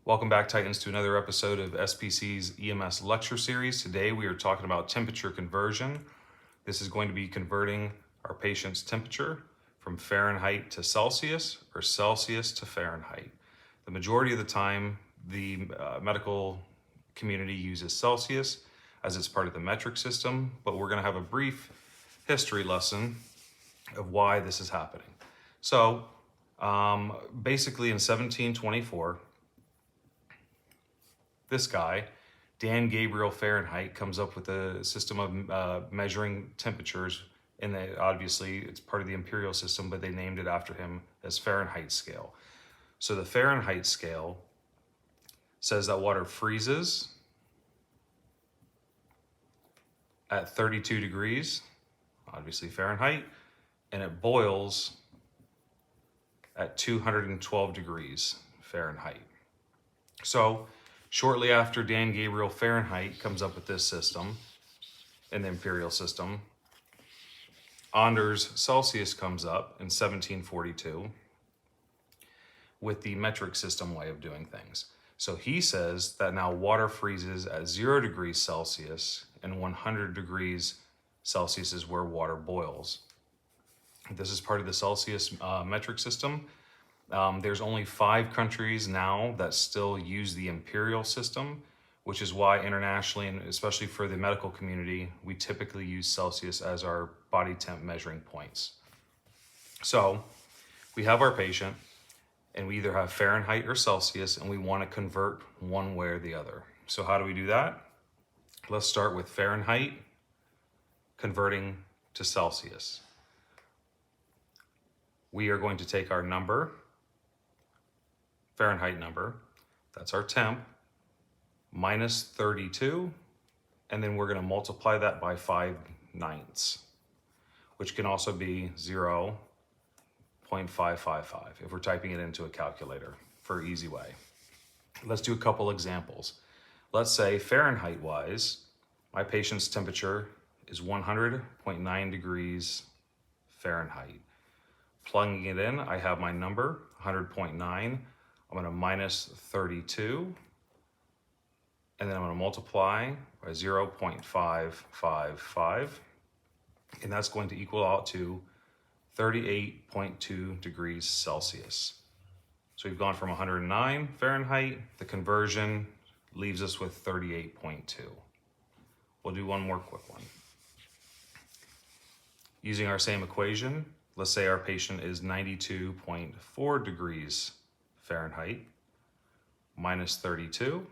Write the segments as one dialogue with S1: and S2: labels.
S1: Welcome back, Titans, to another episode of SPC's EMS lecture series. Today we are talking about temperature conversion. This is going to be converting our patient's temperature from Fahrenheit to Celsius or Celsius to Fahrenheit. The majority of the time, the medical community uses Celsius as it's part of the metric system, but we're going to have a brief history lesson of why this is happening. So basically in 1724, this guy, Dan Gabriel Fahrenheit, comes up with a system of measuring temperatures. And obviously, it's part of the imperial system, but they named it after him as Fahrenheit scale. So the Fahrenheit scale says that water freezes at 32 degrees, obviously Fahrenheit, and it boils at 212 degrees Fahrenheit. So shortly after Dan Gabriel Fahrenheit comes up with this system in the imperial system, Anders Celsius comes up in 1742 with the metric system way of doing things. So he says that now water freezes at 0 degrees Celsius and 100 degrees Celsius is where water boils. This is part of the Celsius metric system. There's only 5 countries now that still use the imperial system, which is why internationally, and especially for the medical community, we typically use Celsius as our body temp measuring points. So we have our patient, and we either have Fahrenheit or Celsius, and we want to convert one way or the other. So how do we do that? Let's start with Fahrenheit converting to Celsius. We are going to take our number, Fahrenheit number, that's our temp, minus 32, and then we're going to multiply that by 5/9, which can also be 0.555 if we're typing it into a calculator for easy way. Let's do a couple examples. Let's say Fahrenheit-wise, my patient's temperature is 100.9 degrees Fahrenheit. Plugging it in, I have my number, 100.9. I'm going to minus 32, and then I'm going to multiply by 0.555, and that's going to equal out to 38.2 degrees Celsius. So we've gone from 109 Fahrenheit. The conversion leaves us with 38.2. We'll do one more quick one. Using our same equation, let's say our patient is 92.4 degrees Fahrenheit, minus 32,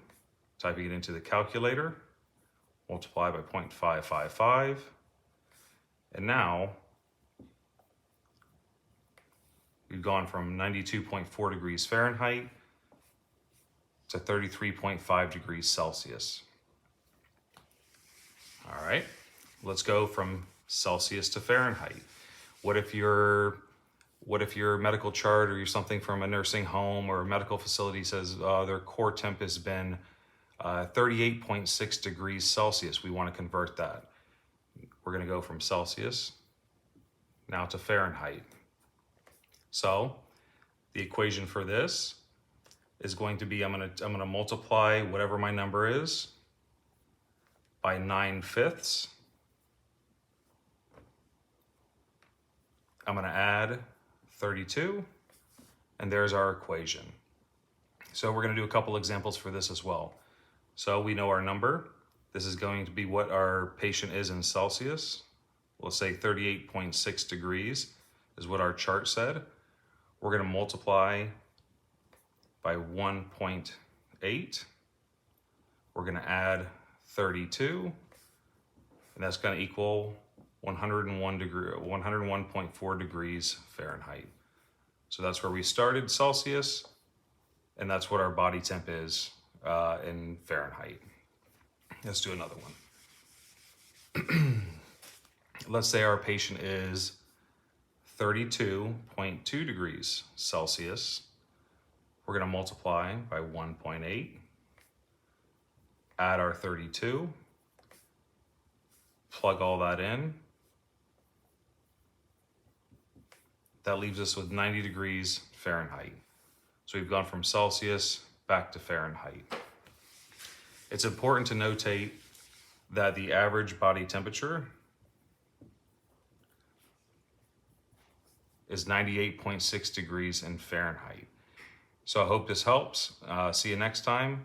S1: typing it into the calculator, multiply by 0.555, and now we've gone from 92.4 degrees Fahrenheit to 33.5 degrees Celsius. All right, let's go from Celsius to Fahrenheit. What if your medical chart or you're something from a nursing home or a medical facility says their core temp has been 38.6 degrees Celsius? We want to convert that. We're going to go from Celsius now to Fahrenheit. So the equation for this is going to be I'm going to multiply whatever my number is by 9/5. I'm going to add 32, and there's our equation. So we're going to do a couple examples for this as well. So we know our number. This is going to be what our patient is in Celsius. We'll say 38.6 degrees is what our chart said. We're going to multiply by 1.8. We're going to add 32, and that's going to equal 101.4 degrees Fahrenheit. So that's where we started Celsius, and that's what our body temp is in Fahrenheit. Let's do another one. Let's say our patient is 32.2 degrees Celsius. We're going to multiply by 1.8, add our 32, plug all that in. That leaves us with 90 degrees Fahrenheit. So we've gone from Celsius back to Fahrenheit. It's important to notate that the average body temperature is 98.6 degrees in Fahrenheit. So I hope this helps. See you next time.